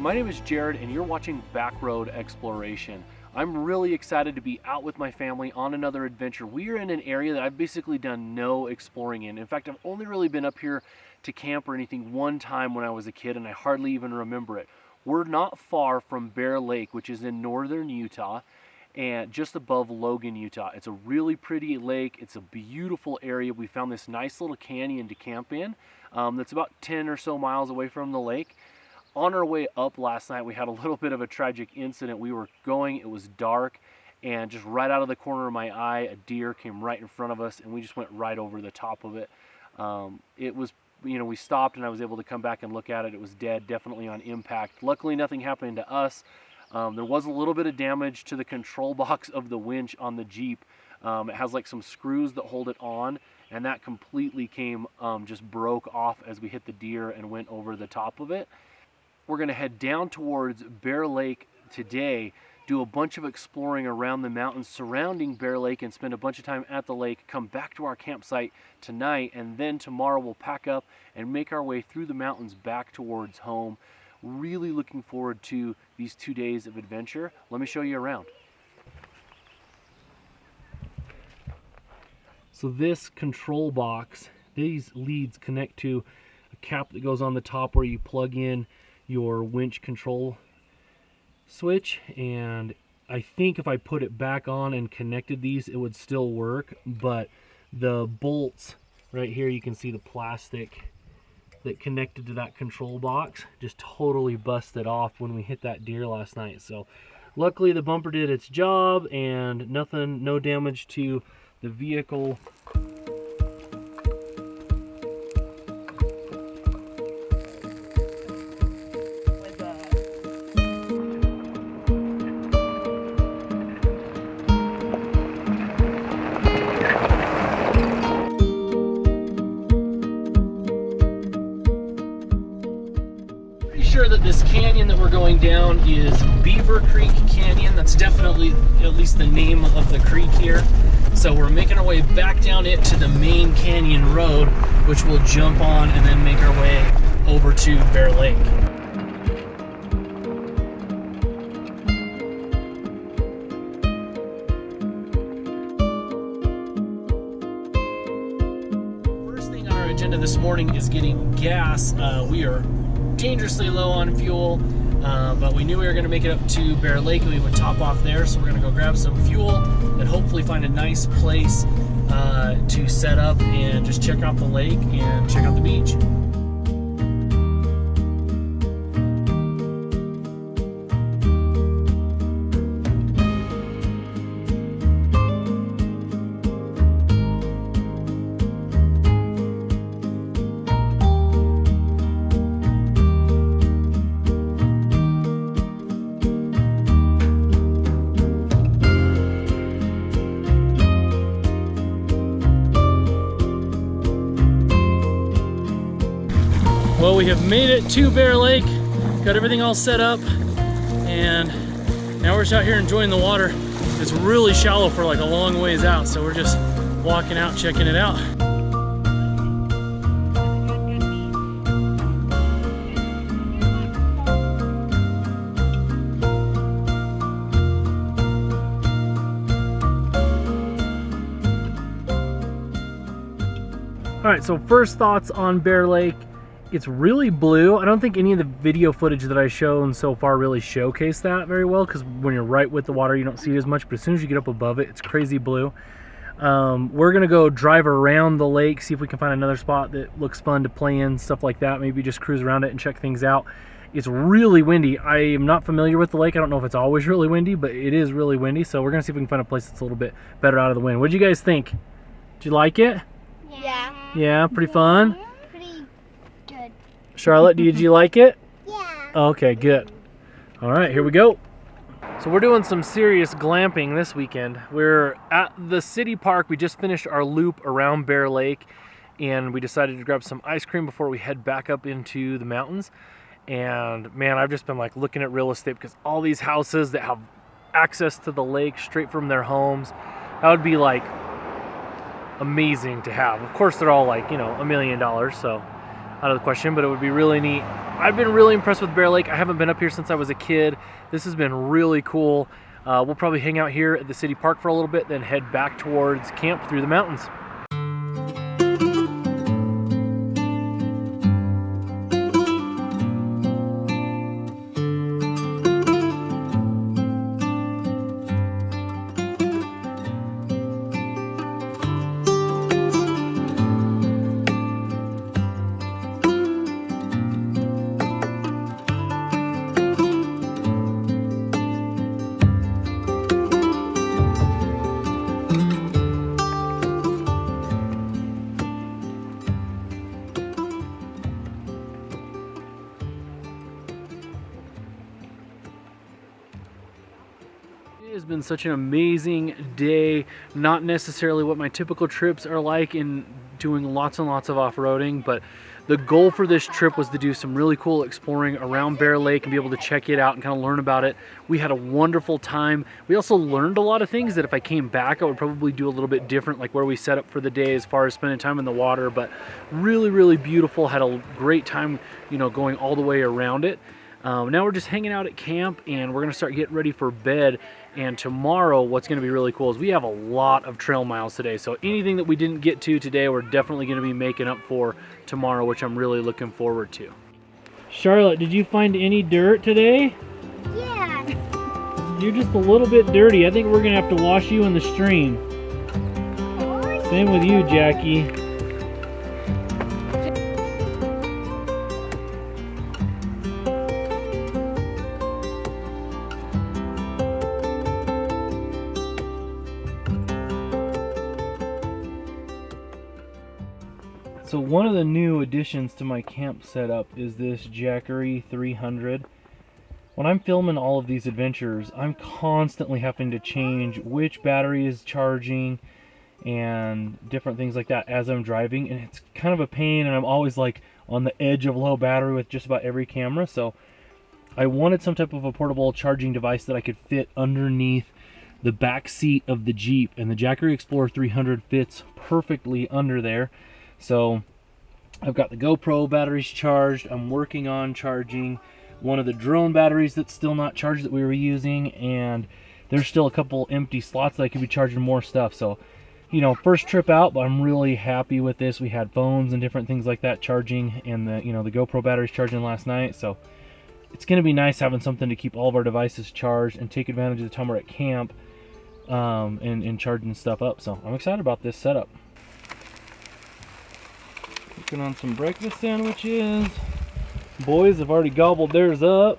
my name is Jared and you're watching Backroad Exploration. I'm really excited to be out with my family on another adventure. We are in an area that I've basically done no exploring in. In fact, I've only really been up here to camp or anything one time when I was a kid, and I hardly even remember it. We're not far from Bear Lake, which is in northern Utah and just above Logan, Utah. It's a really pretty lake. It's a beautiful area. We found this nice little canyon to camp in that's about 10 or so miles away from the lake. On our way up last night, we had a little bit of a tragic incident. We were going, it was dark, and just right out of the corner of my eye, a deer came right in front of us, and we just went right over the top of it. It was, you know, we stopped and I was able to come back and look at it. It was dead, definitely on impact. Luckily, nothing happened to us. There was a little bit of damage to the control box of the winch on the Jeep. It has like some screws that hold it on, and that completely came, just broke off as we hit the deer and went over the top of it. We're gonna head down towards Bear Lake today, do a bunch of exploring around the mountains surrounding Bear Lake and spend a bunch of time at the lake, come back to our campsite tonight, and then tomorrow we'll pack up and make our way through the mountains back towards home. Really looking forward to these 2 days of adventure. Let me show you around. So this control box, these leads connect to a cap that goes on the top where you plug in your winch control switch, and I think if I put it back on and connected these, it would still work, but the bolts right here, you can see the plastic that connected to that control box just totally busted off when we hit that deer last night. So luckily the bumper did its job and no damage to the vehicle. Sure that this canyon that we're going down is Beaver Creek Canyon. That's definitely at least the name of the creek here. So we're making our way back down it to the main canyon road, which we'll jump on and then make our way over to Bear Lake. First thing on our agenda this morning is getting gas. We are dangerously low on fuel, but we knew we were going to make it up to Bear Lake and we would top off there, so we're going to go grab some fuel and hopefully find a nice place to set up and just check out the lake and check out the beach. Well, we have made it to Bear Lake, got everything all set up, and now we're just out here enjoying the water. It's really shallow for like a long ways out, so we're just walking out, checking it out. All right, so first thoughts on Bear Lake. It's really blue. I don't think any of the video footage that I've shown so far really showcase that very well, because when you're right with the water, you don't see it as much, but as soon as you get up above it, it's crazy blue. We're gonna go drive around the lake, see if we can find another spot that looks fun to play in, stuff like that. Maybe just cruise around it and check things out. It's really windy. I am not familiar with the lake. I don't know if it's always really windy, but it is really windy, so we're gonna see if we can find a place that's a little bit better out of the wind. What did you guys think? Did you like it? Yeah. Yeah, pretty fun? Pretty good. Charlotte, did you like it? Yeah. Okay, good. All right, here we go. So we're doing some serious glamping this weekend. We're at the city park. We just finished our loop around Bear Lake, and we decided to grab some ice cream before we head back up into the mountains. And man, I've just been like looking at real estate, because all these houses that have access to the lake straight from their homes, that would be like amazing to have. Of course, they're all like, you know, $1 million. So out of the question, but it would be really neat. I've been really impressed with Bear Lake. I haven't been up here since I was a kid. This has been really cool. We'll probably hang out here at the city park for a little bit, then head back towards camp through the mountains. It has been such an amazing day. Not necessarily what my typical trips are like in doing lots and lots of off-roading, but the goal for this trip was to do some really cool exploring around Bear Lake and be able to check it out and kind of learn about it. We had a wonderful time. We also learned a lot of things that if I came back, I would probably do a little bit different, like where we set up for the day as far as spending time in the water, but really, really beautiful. Had a great time, you know, going all the way around it. Now we're just hanging out at camp and we're gonna start getting ready for bed. And tomorrow, what's gonna be really cool is we have a lot of trail miles today. So anything that we didn't get to today, we're definitely gonna be making up for tomorrow, which I'm really looking forward to. Charlotte, did you find any dirt today? Yeah. You're just a little bit dirty. I think we're gonna have to wash you in the stream. Same with you, Jackie. So one of the new additions to my camp setup is this Jackery 300. When I'm filming all of these adventures, I'm constantly having to change which battery is charging and different things like that as I'm driving, and it's kind of a pain, and I'm always like on the edge of low battery with just about every camera. So I wanted some type of a portable charging device that I could fit underneath the back seat of the Jeep, and the Jackery Explorer 300 fits perfectly under there. So I've got the GoPro batteries charged. I'm working on charging one of the drone batteries that's still not charged that we were using, and there's still a couple empty slots that I could be charging more stuff. So, you know, first trip out, but I'm really happy with this. We had phones and different things like that charging, and the, you know, the GoPro batteries charging last night. So it's going to be nice having something to keep all of our devices charged and take advantage of the time we're at camp and charging stuff up. So I'm excited about this setup. Working on some breakfast sandwiches. Boys have already gobbled theirs up.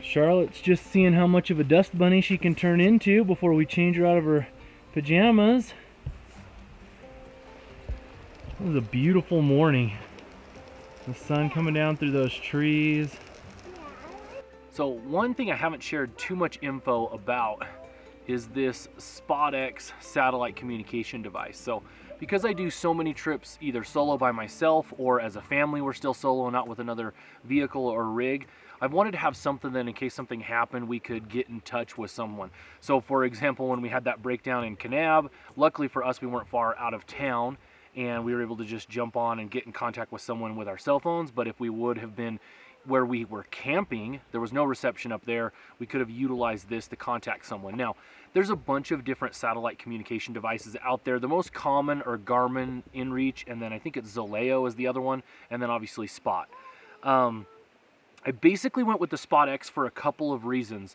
Charlotte's just seeing how much of a dust bunny she can turn into before we change her out of her pajamas. It was a beautiful morning. The sun coming down through those trees. So one thing I haven't shared too much info about is this SpotX satellite communication device. So because I do so many trips either solo by myself or as a family, we're still solo, not with another vehicle or rig, I've wanted to have something that in case something happened, we could get in touch with someone. So for example, when we had that breakdown in Kanab, luckily for us, we weren't far out of town and we were able to just jump on and get in contact with someone with our cell phones. But if we would have been where we were camping, there was no reception up there, we could have utilized this to contact someone. Now, there's a bunch of different satellite communication devices out there. The most common are Garmin, InReach, and then I think it's Zoleo is the other one, and then obviously Spot. I basically went with the SpotX for a couple of reasons.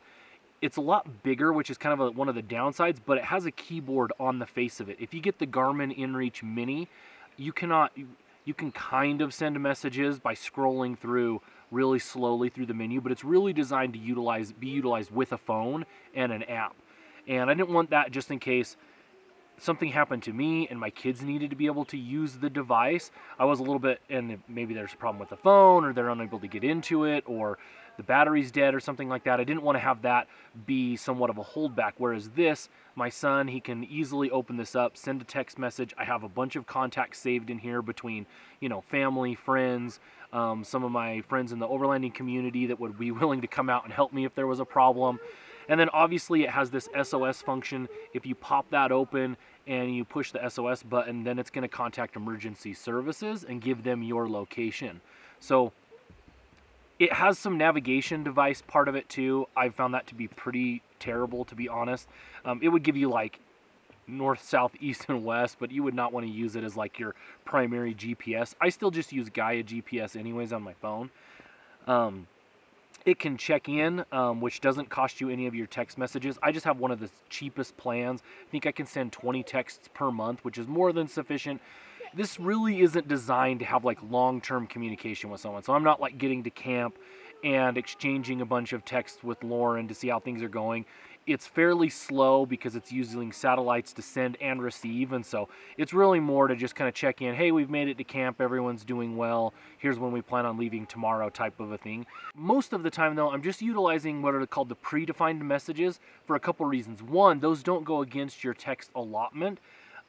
It's a lot bigger, which is kind of one of the downsides, but it has a keyboard on the face of it. If you get the Garmin InReach Mini, you can kind of send messages by scrolling through really slowly through the menu, but it's really designed to be utilized with a phone and an app. And I didn't want that just in case something happened to me and my kids needed to be able to use the device. I was a little bit, and maybe there's a problem with the phone or they're unable to get into it or the battery's dead or something like that. I didn't want to have that be somewhat of a holdback. Whereas this, my son, he can easily open this up, send a text message. I have a bunch of contacts saved in here between, you know, family, friends, some of my friends in the overlanding community that would be willing to come out and help me if there was a problem. And then obviously it has this SOS function. If you pop that open and you push the SOS button, then it's going to contact emergency services and give them your location. So it has some navigation device part of it too. I found that to be pretty terrible, to be honest. It would give you like north, south, east, and west, but you would not want to use it as like your primary GPS. I still just use Gaia GPS anyways on my phone. It can check in, which doesn't cost you any of your text messages. I just have one of the cheapest plans. I think I can send 20 texts per month, which is more than sufficient. This really isn't designed to have like long-term communication with someone. So I'm not like getting to camp and exchanging a bunch of texts with Lauren to see how things are going. It's fairly slow because it's using satellites to send and receive, and so it's really more to just kind of check in. Hey, we've made it to camp, everyone's doing well, here's when we plan on leaving tomorrow, type of a thing. Most of the time though, I'm just utilizing what are called the predefined messages for a couple reasons. One, those don't go against your text allotment.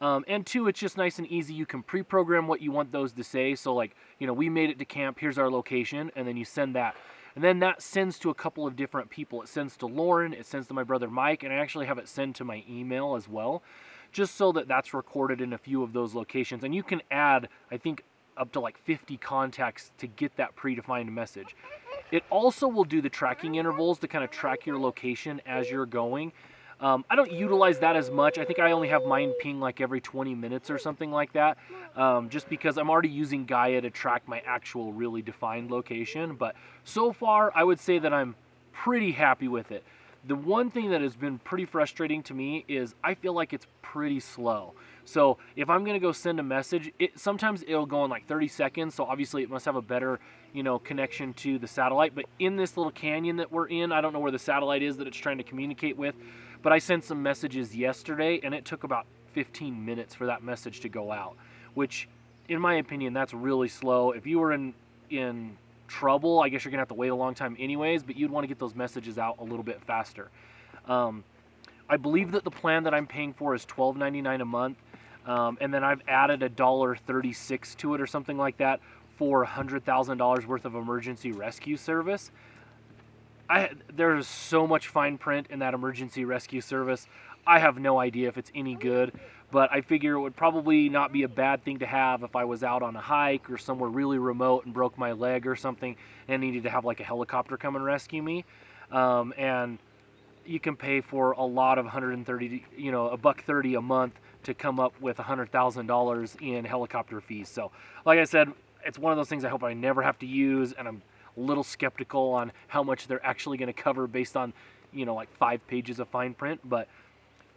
And two, it's just nice and easy. You can pre-program what you want those to say. So like, you know, we made it to camp, here's our location, and then you send that. And then that sends to a couple of different people. It sends to Lauren, it sends to my brother Mike, and I actually have it send to my email as well, just so that that's recorded in a few of those locations. And you can add, I think, up to like 50 contacts to get that predefined message. It also will do the tracking intervals to kind of track your location as you're going. I don't utilize that as much. I think I only have mine ping like every 20 minutes or something like that, just because I'm already using Gaia to track my actual really defined location. But so far, I would say that I'm pretty happy with it. The one thing that has been pretty frustrating to me is I feel like it's pretty slow. So if I'm going to go send a message, sometimes it'll go in like 30 seconds. So obviously it must have a better, you know, connection to the satellite. But in this little canyon that we're in, I don't know where the satellite is that it's trying to communicate with. But I sent some messages yesterday, and it took about 15 minutes for that message to go out, which, in my opinion, that's really slow. If you were in trouble, I guess you're going to have to wait a long time anyways, but you'd want to get those messages out a little bit faster. I believe that the plan that I'm paying for is $12.99 a month, and then I've added $1.36 to it or something like that for $100,000 worth of emergency rescue service. There's so much fine print in that emergency rescue service. I have no idea if it's any good, but I figure it would probably not be a bad thing to have if I was out on a hike or somewhere really remote and broke my leg or something and needed to have like a helicopter come and rescue me. And you can pay for a lot of $130, you know, $130 a month to come up with $100,000 in helicopter fees. So like I said, it's one of those things I hope I never have to use, and I'm a little skeptical on how much they're actually going to cover based on, you know, like 5 pages of fine print. But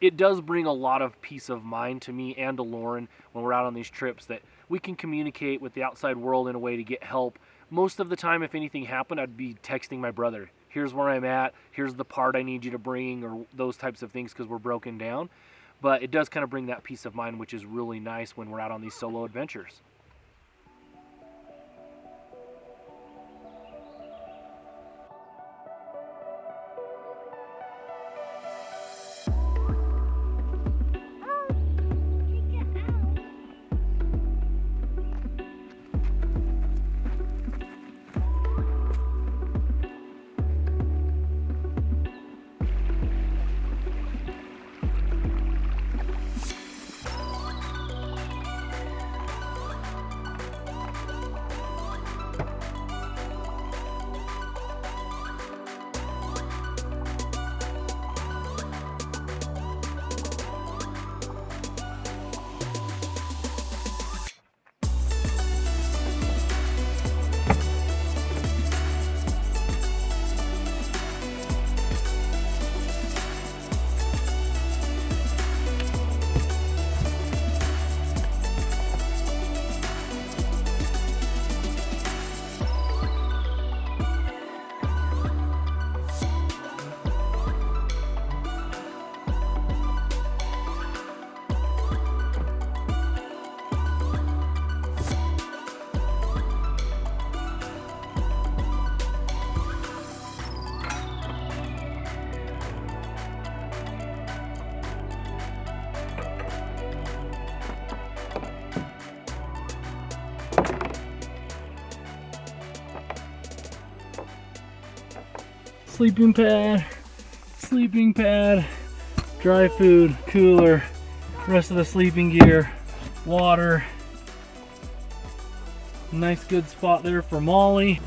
it does bring a lot of peace of mind to me and to Lauren when we're out on these trips, that we can communicate with the outside world in a way to get help. Most of the time, if anything happened, I'd be texting my brother, here's where I'm at, here's the part I need you to bring, or those types of things, because we're broken down. But it does kind of bring that peace of mind, which is really nice when we're out on these solo adventures. Sleeping pad, sleeping pad, dry food, cooler, rest of the sleeping gear, water. Nice good spot there for Molly.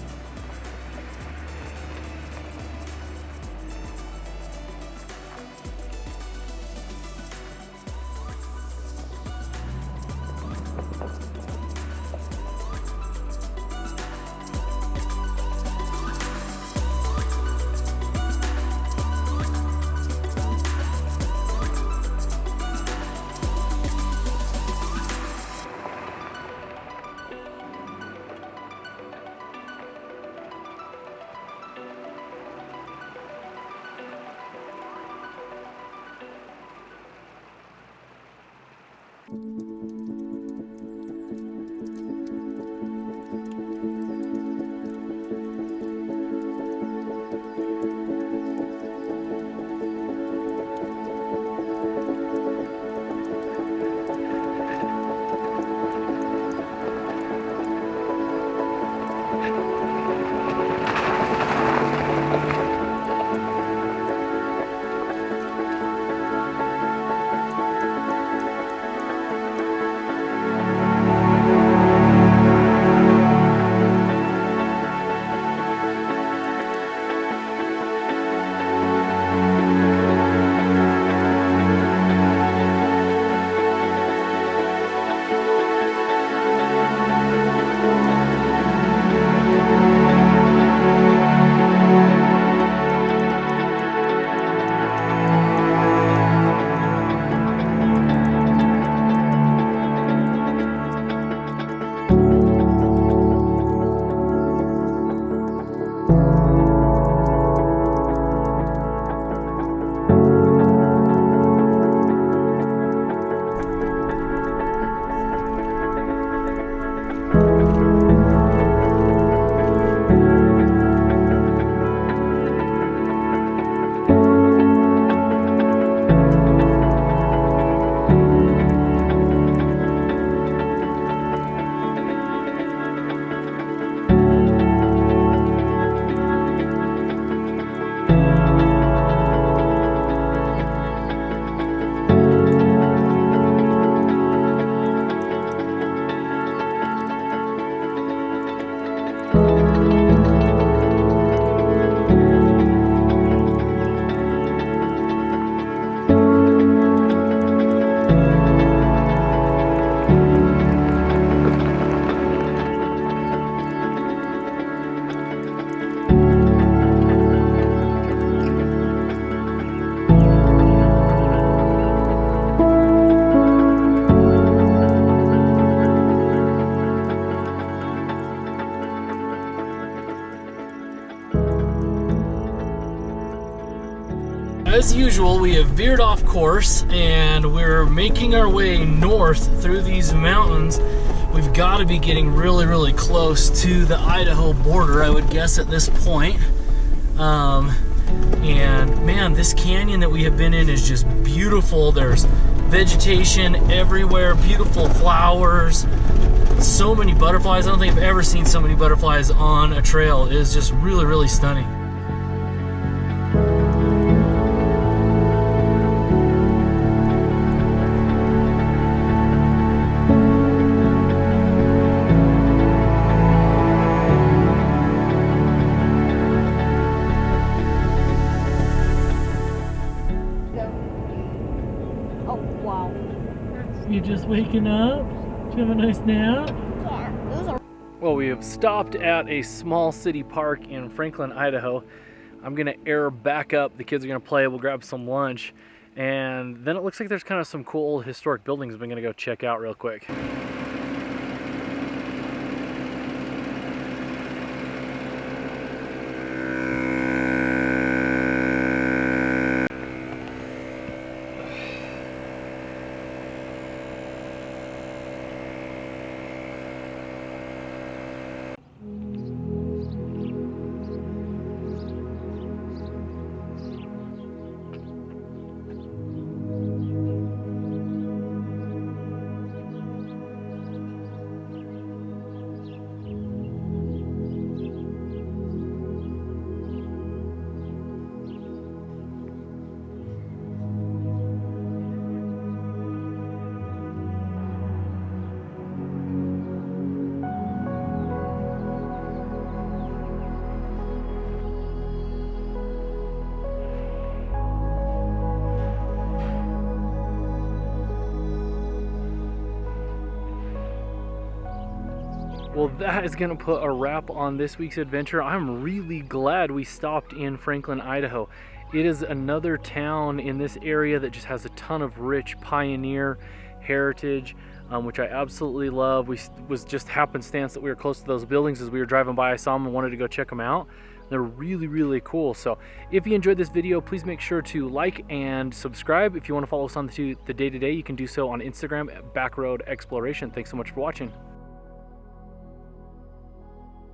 As usual, we have veered off course and we're making our way north through these mountains. We've got to be getting really close to the Idaho border, I would guess, at this point. And man, this canyon that we have been in is just beautiful. There's vegetation everywhere, beautiful flowers, so many butterflies. I don't think I've ever seen so many butterflies on a trail. It is just really stunning. You just waking up? Did you have a nice nap? Yeah. Well, we have stopped at a small city park in Franklin, Idaho. I'm gonna air back up. The kids are gonna play. We'll grab some lunch. And then it looks like there's kind of some cool old historic buildings we're gonna go check out real quick. Well, that is going to put a wrap on this week's adventure. I'm really glad we stopped in Franklin, Idaho. It is another town in this area that just has a ton of rich pioneer heritage, which I absolutely love. Was just happenstance that we were close to those buildings as we were driving by. I saw them and wanted to go check them out. They're really, really cool. So if you enjoyed this video, please make sure to like and subscribe. If you want to follow us on the day-to-day, you can do so on Instagram at Backroad Exploration. Thanks so much for watching.